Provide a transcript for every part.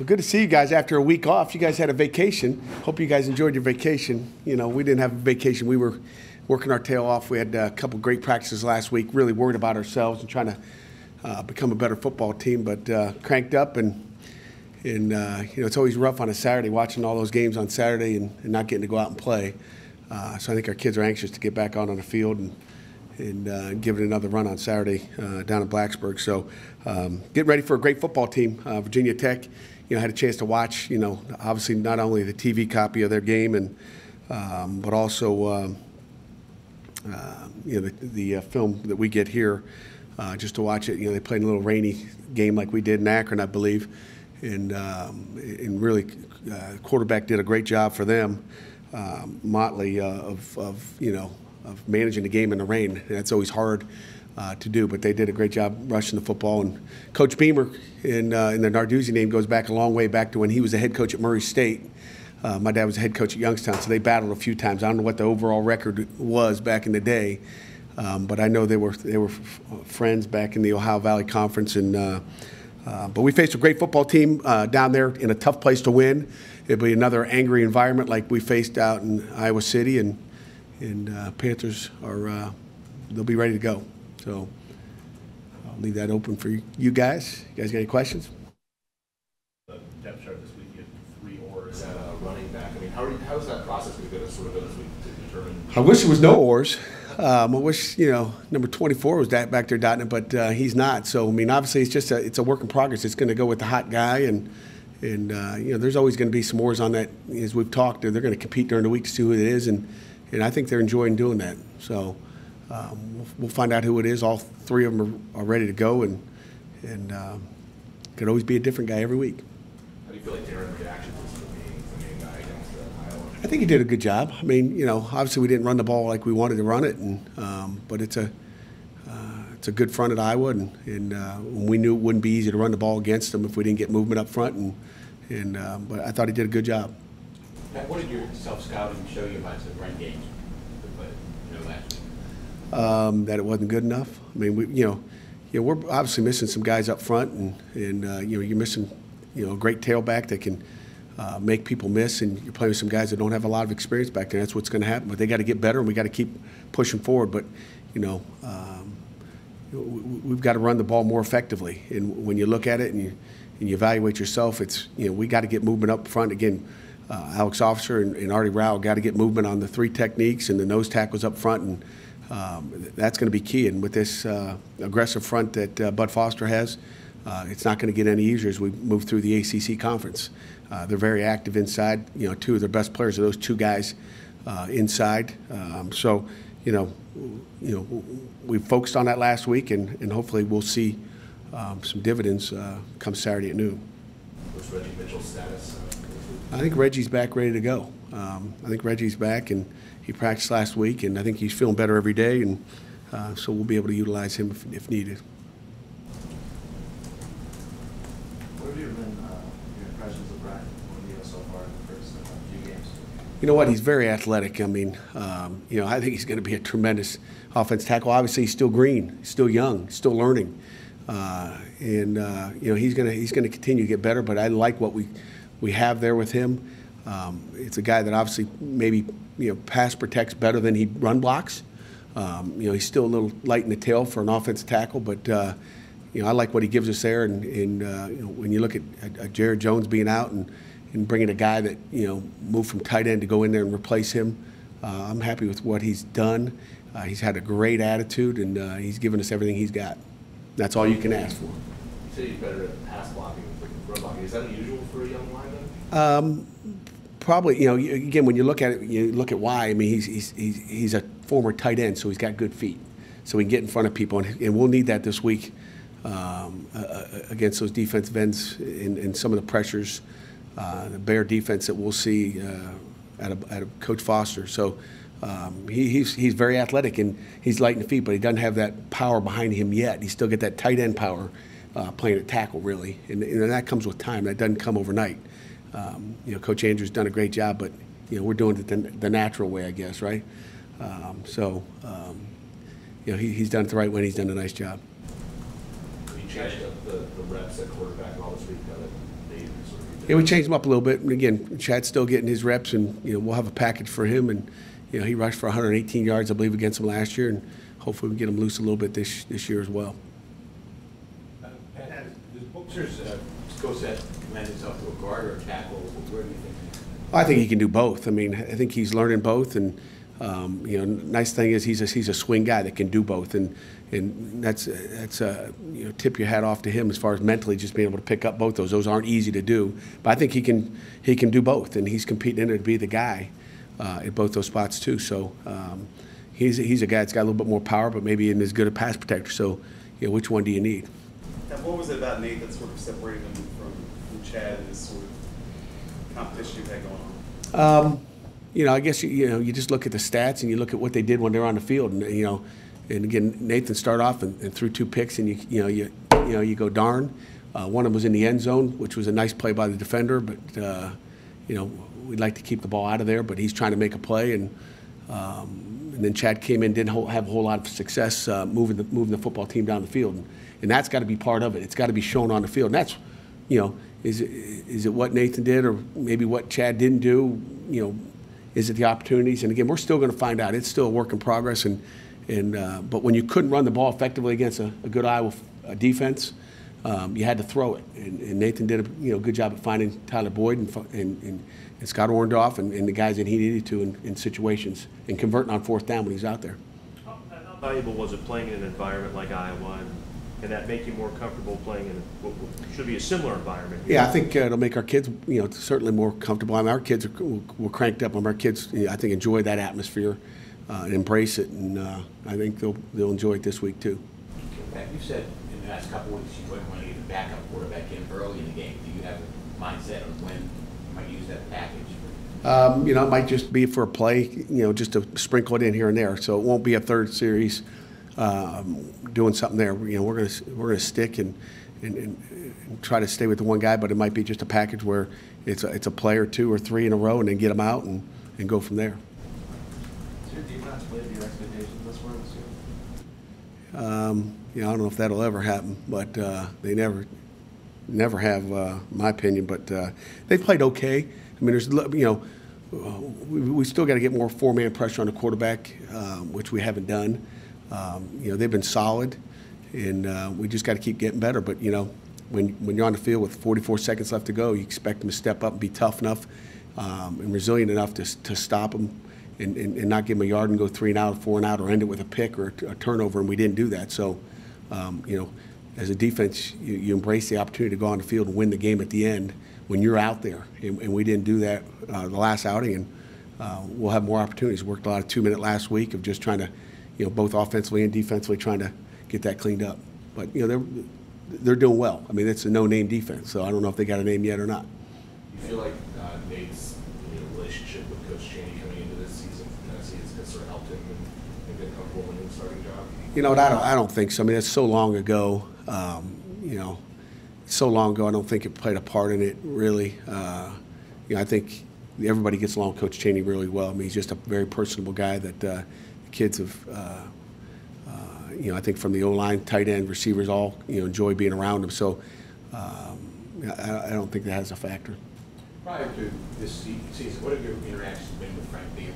Well, good to see you guys after a week off. You guys had a vacation. Hope you guys enjoyed your vacation. You know, we didn't have a vacation. We were working our tail off. We had a couple great practices last week, really worried about ourselves and trying to become a better football team, but cranked up. And you know, it's always rough on a Saturday watching all those games on Saturday and not getting to go out and play. So I think our kids are anxious to get back on the field and give it another run on Saturday down in Blacksburg. So get ready for a great football team. Virginia Tech, you know, had a chance to watch, you know, obviously not only the TV copy of their game and but also you know, the film that we get here just to watch it. You know, they played a little rainy game like we did in Akron, I believe, and really quarterback did a great job for them. Motley of you know, of managing the game in the rain. That's always hard to do, but they did a great job rushing the football. And Coach Beamer in the Narduzzi name goes back a long way back to when he was the head coach at Murray State. My dad was the head coach at Youngstown, so they battled a few times. I don't know what the overall record was back in the day, but I know they were friends back in the Ohio Valley Conference. And but we faced a great football team down there in a tough place to win. It'll be another angry environment like we faced out in Iowa City, and Panthers are they'll be ready to go. So I'll leave that open for you guys. You guys got any questions? The depth chart this week, you had 3 oars at running back. I mean, how is that process going to sort of go this week to determine? I wish there was no oars. I wish, you know, number 24 was back there dotting it, but he's not. So I mean, obviously it's just it's a work in progress. It's going to go with the hot guy, and you know, there's always going to be some oars on that. As we've talked, they're going to compete during the week to see who it is, and I think they're enjoying doing that. So we'll find out who it is. All 3 of them are ready to go, and could always be a different guy every week. How do you feel like Darren's reaction was to being the main guy against Iowa? I think he did a good job. I mean, you know, obviously we didn't run the ball like we wanted to run it, and but it's a good front at Iowa, and we knew it wouldn't be easy to run the ball against them if we didn't get movement up front, but I thought he did a good job. Matt, what did your self-scouting show you about the run game last week? That it wasn't good enough. I mean, you know, we're obviously missing some guys up front, and you know, you're missing, you know, a great tailback that can make people miss, and you're playing with some guys that don't have a lot of experience back there. That's what's going to happen. But they got to get better, and we got to keep pushing forward. But you know, we've got to run the ball more effectively. And when you look at it and you evaluate yourself, it's, you know, we got to get movement up front again. Alex Officer and Artie Rao got to get movement on the 3 techniques and the nose tackles up front, and that's going to be key. And with this aggressive front that Bud Foster has, it's not going to get any easier as we move through the ACC conference. They're very active inside. You know, 2 of their best players are those 2 guys inside. So, you know, we focused on that last week, and hopefully we'll see some dividends come Saturday at noon. What's Reggie Mitchell's status? I think Reggie's back ready to go. I think Reggie's back, and he practiced last week, and I think he's feeling better every day, and so we'll be able to utilize him if needed. What have been your impressions of Brian so far in the first few games? You know what? He's very athletic. I mean, you know, I think he's going to be a tremendous offensive tackle. Obviously, he's still green, he's still young, he's still learning, and you know, he's going to continue to get better. But I like what we have there with him. It's a guy that obviously maybe, you know, pass protects better than he run blocks. You know, he's still a little light in the tail for an offensive tackle, but you know, I like what he gives us there. And you know, when you look at Jared Jones being out and bringing a guy that, you know, moved from tight end to go in there and replace him, I'm happy with what he's done. He's had a great attitude, and he's given us everything he's got. That's all you can ask for. You say he's better at pass blocking than run blocking. Is that unusual for a young lineman? Probably, you know, again, when you look at it, you look at why. I mean, he's a former tight end, so he's got good feet. So he can get in front of people, and we'll need that this week against those defensive ends and some of the pressures, the Bear defense that we'll see out of Coach Foster. So he's very athletic, and he's light in the feet, but he doesn't have that power behind him yet. He still get that tight end power playing at tackle, really, and that comes with time. That doesn't come overnight. You know, Coach Andrews done a great job, but you know, we're doing it the natural way, I guess, right? You know, he's done it the right way, and he's done a nice job. Have you changed up the reps at quarterback all this week? Nate and sort of? Yeah, we changed him up a little bit. And again, Chad's still getting his reps, and we'll have a package for him. And he rushed for 118 yards, I believe, against him last year, and hopefully we can get him loose a little bit this year as well. Does Bookser's skill set lend itself to a guard or a tackle? Where do you think? I think he can do both. I mean, I think he's learning both, and nice thing is he's a swing guy that can do both, and that's tip your hat off to him as far as mentally just being able to pick up both those. Those aren't easy to do, but I think he can do both, and he's competing in it to be the guy at both those spots too. So he's a guy that's got a little bit more power, but maybe isn't as good a pass protector. So which one do you need? And what was it about Nate that sort of separated him from Chad and this sort of competition you had going on? I guess you just look at the stats and you look at what they did when they're on the field, and and again, Nathan started off and threw 2 picks, and you go darn. One of them was in the end zone, which was a nice play by the defender, but we'd like to keep the ball out of there, but he's trying to make a play, and then Chad came in, didn't have a whole lot of success moving the football team down the field, and that's got to be part of it. It's got to be shown on the field, and that's is it what Nathan did or maybe what Chad didn't do? Is it the opportunities? And again, we're still going to find out. It's still a work in progress, but when you couldn't run the ball effectively against a good Iowa defense, you had to throw it, and Nathan did a good job at finding Tyler Boyd and Scott Orndorff and the guys that he needed to in situations and converting on 4th down when he's out there. How valuable was it playing in an environment like Iowa, and can that make you more comfortable playing in what should be a similar environment? Yeah, I think it'll make our kids, certainly more comfortable. I mean, our kids were cranked up. Our kids, I think, enjoy that atmosphere and embrace it, and I think they'll enjoy it this week too. You said in the last couple of weeks you wouldn't want to get the backup quarterback in early in the game. Do you have a mindset on when you might use that package? It might just be for a play, just to sprinkle it in here and there. So it won't be a third series doing something there. We're gonna stick and try to stay with the one guy, but it might be just a package where it's a play or 2 or 3 in a row, and then get them out and go from there. Does your defense play to your expectations this far this year? I don't know if that'll ever happen, but they never have, my opinion. But they played okay. I mean, there's we still got to get more 4-man pressure on the quarterback, which we haven't done. They've been solid, and we just got to keep getting better. But when you're on the field with 44 seconds left to go, you expect them to step up and be tough enough and resilient enough to stop them and not give them a yard and go 3 and out, 4 and out, or end it with a pick or a turnover. And we didn't do that. So, as a defense, you embrace the opportunity to go on the field and win the game at the end when you're out there. And we didn't do that the last outing, and we'll have more opportunities. Worked a lot of 2-minute last week of just trying to, both offensively and defensively, trying to get that cleaned up. But they're doing well. I mean, it's a no-name defense, so I don't know if they got a name yet or not. You feel like Nate's relationship with Coach Chaney coming into this season has sort of helped him and get comfortable in his starting job? I don't think so. I mean, it's so long ago. So long ago, I don't think it played a part in it, really. I think everybody gets along with Coach Chaney really well. I mean, he's just a very personable guy that the kids have, I think from the O-line, tight end, receivers all, enjoy being around him. So I don't think that has a factor. Prior to this season, what have your interactions been with Frank Beamer?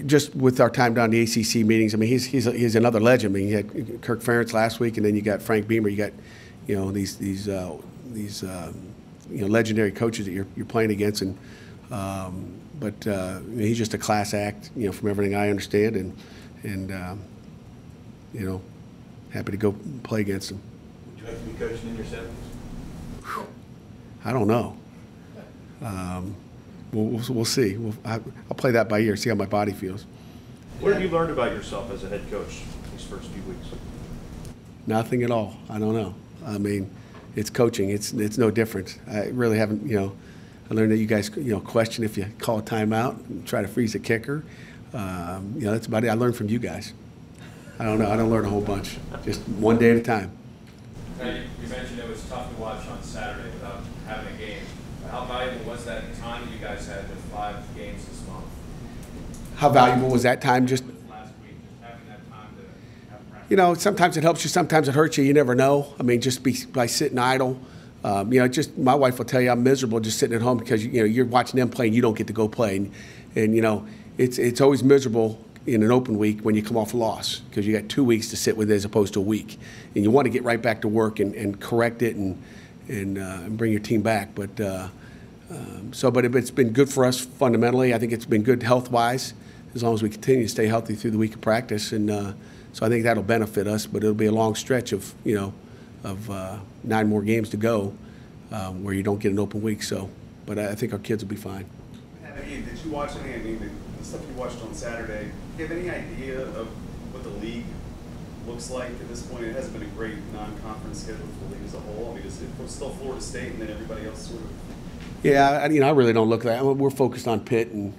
Just with our time down the ACC meetings, I mean, he's another legend. I mean, you had Kirk Ferentz last week, and then you got Frank Beamer. You got, these legendary coaches that you're playing against, and but he's just a class act, from everything I understand, and happy to go play against him. Would you like to be coaching in your 70s? I don't know. We'll see. I'll play that by ear, see how my body feels. What have you learned about yourself as a head coach these first few weeks? Nothing at all. I don't know. I mean, it's coaching. It's no different. I really haven't, I learned that you guys, question if you call a timeout and try to freeze a kicker. That's about it. I learned from you guys. I don't know. I don't learn a whole bunch. Just one day at a time. You mentioned it was tough to watch on Saturday without having a game. How valuable was that time you guys had with 5 games this month? How valuable was that time? Just last week, just having that time to have practice. You know, sometimes it helps you, sometimes it hurts you. You never know. I mean, just by sitting idle. You know, just my wife will tell you I'm miserable just sitting at home because you know you're watching them play and you don't get to go play, and you know it's always miserable in an open week when you come off a loss because you got 2 weeks to sit with it as opposed to a week, and you want to get right back to work and correct it and bring your team back. But but it's been good for us fundamentally. I think it's been good health-wise as long as we continue to stay healthy through the week of practice, and so I think that'll benefit us. But it'll be a long stretch of 9 more games to go where you don't get an open week. So, but I think our kids will be fine. Did you watch any? I mean, the stuff you watched on Saturday. Do you have any idea of what the league looks like at this point? It hasn't been a great non-conference schedule for the league as a whole. I mean, it's still Florida State, and then everybody else sort of. Yeah, I really don't look at that. I mean, we're focused on Pitt and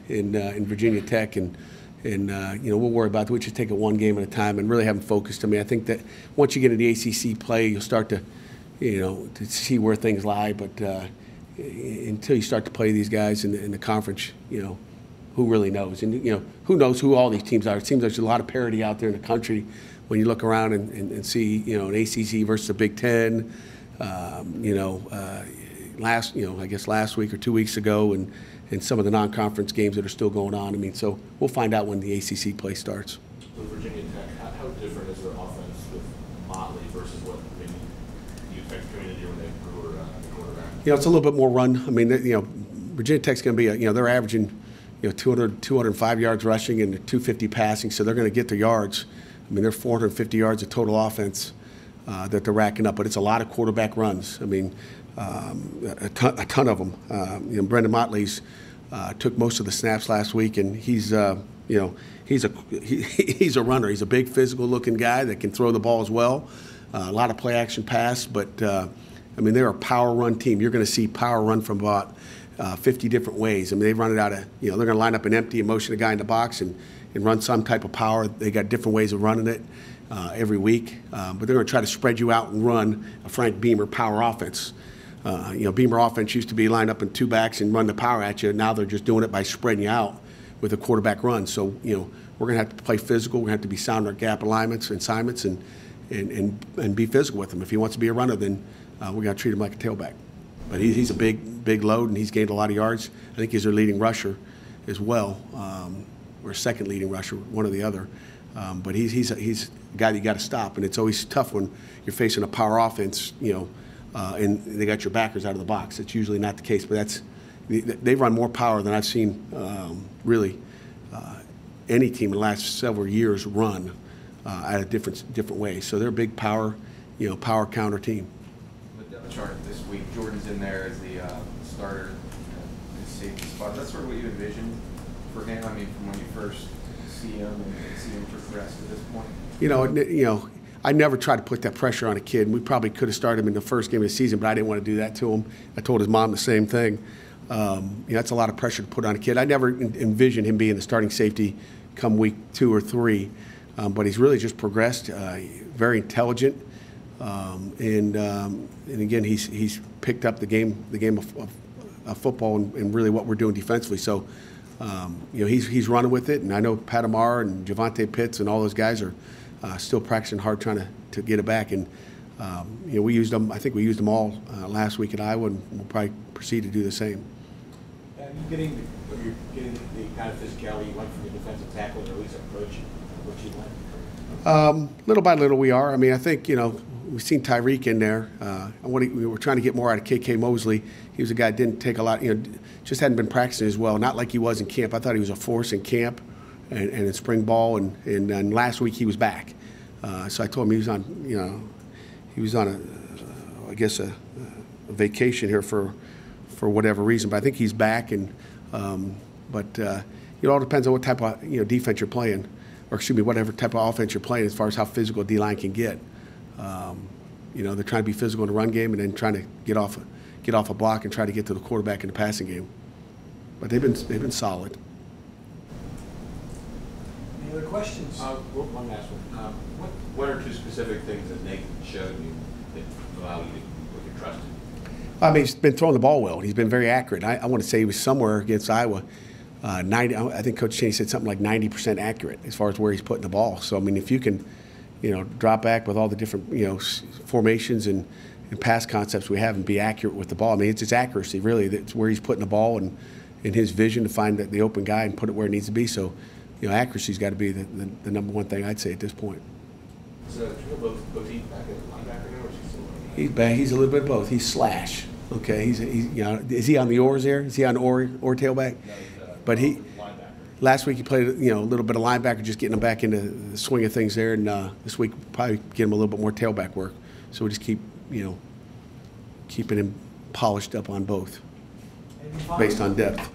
Virginia Tech, and we'll worry about that. We just take it one game at a time and really haven't focused. I mean, I think that once you get into the ACC play, you'll start to, to see where things lie. But until you start to play these guys in the conference, who really knows? And who knows who all these teams are? It seems there's a lot of parity out there in the country when you look around and see, an ACC versus a Big Ten. I guess last week or 2 weeks ago, and some of the non-conference games that are still going on. I mean, so we'll find out when the ACC play starts. With Virginia Tech, how different is their offense with Motley versus what you expect coming into the year when they grew the quarterback? It's a little bit more run. I mean, Virginia Tech's going to be, they're averaging, 205 yards rushing and 250 passing, so they're going to get their yards. I mean, they're 450 yards of total offense that they're racking up, but it's a lot of quarterback runs. I mean, a ton of them. Brendan Motley's took most of the snaps last week, and he's a runner. He's a big, physical-looking guy that can throw the ball as well. A lot of play-action pass, but I mean, they're a power run team. You're going to see power run from about 50 different ways. I mean, they run it out of, they're going to line up an empty and motion a guy in the box and run some type of power. They got different ways of running it every week, but they're going to try to spread you out and run a Frank Beamer power offense. Beamer offense used to be lined up in 2 backs and run the power at you. Now they're just doing it by spreading you out with a quarterback run. So, we're going to have to play physical. We're going to have to be sound our gap alignments and assignments and be physical with him. If he wants to be a runner, then we're going to treat him like a tailback. But he's a big load, and he's gained a lot of yards. I think he's their leading rusher as well, or second leading rusher, one or the other. But he's a guy that you got to stop, and it's always tough when you're facing a power offense, and they got your backers out of the box. It's usually not the case, but they run more power than I've seen really any team in the last several years run at a different way. So they're a big power, power counter team. The depth chart this week, Jordan's in there as the starter in the safety spot. That's sort of what you envisioned for him. I mean, from when you first see him and see him progress to this point. I never tried to put that pressure on a kid. We probably could have started him in the first game of the season, but I didn't want to do that to him. I told his mom the same thing. That's a lot of pressure to put on a kid. I never envisioned him being the starting safety come week 2 or 3, but he's really just progressed. Very intelligent, and again, he's picked up the game of football and really what we're doing defensively. So, he's running with it, and I know Pat Amar and Javante Pitts and all those guys are still practicing hard trying to get it back. And we used them. I think we used them all last week at Iowa, and we'll probably proceed to do the same. You're getting the kind of physicality you want from your defensive tackle, or at least approach what you want. Little by little, we are. I mean, I think we've seen Tyreek in there. We were trying to get more out of K.K. Mosley. He was a guy that didn't take a lot. Just hadn't been practicing as well. Not like he was in camp. I thought he was a force in camp and in spring ball. And last week he was back. So I told him he was on a vacation here for whatever reason. But I think he's back. And it all depends on what type of defense you're playing, or whatever type of offense you're playing as far as how physical D-line can get. They're trying to be physical in the run game and then trying to get off a block and try to get to the quarterback in the passing game. But they've been solid. Any other questions? One last one. What are 2 specific things that Nathan showed you that allow you to put your trust in? I mean, he's been throwing the ball well. He's been very accurate. I want to say he was somewhere against Iowa. 90. I think Coach Cheney said something like 90% accurate as far as where he's putting the ball. So I mean, if you can, drop back with all the different, formations and pass concepts we have and be accurate with the ball. I mean, it's his accuracy, really. That's where he's putting the ball and his vision to find the open guy and put it where it needs to be. So, accuracy's got to be the number one thing I'd say at this point. So, do you know Boutique back at linebacker now, or is he still running? He's back. He's a little bit of both. He's slash. Okay. He's is he on the oars there? Is he on or tailback? No, But he linebacker. last week he played a little bit of linebacker, just getting him back into the swing of things there. And this week probably get him a little bit more tailback work. So we just keep keeping him polished up on both, based on depth.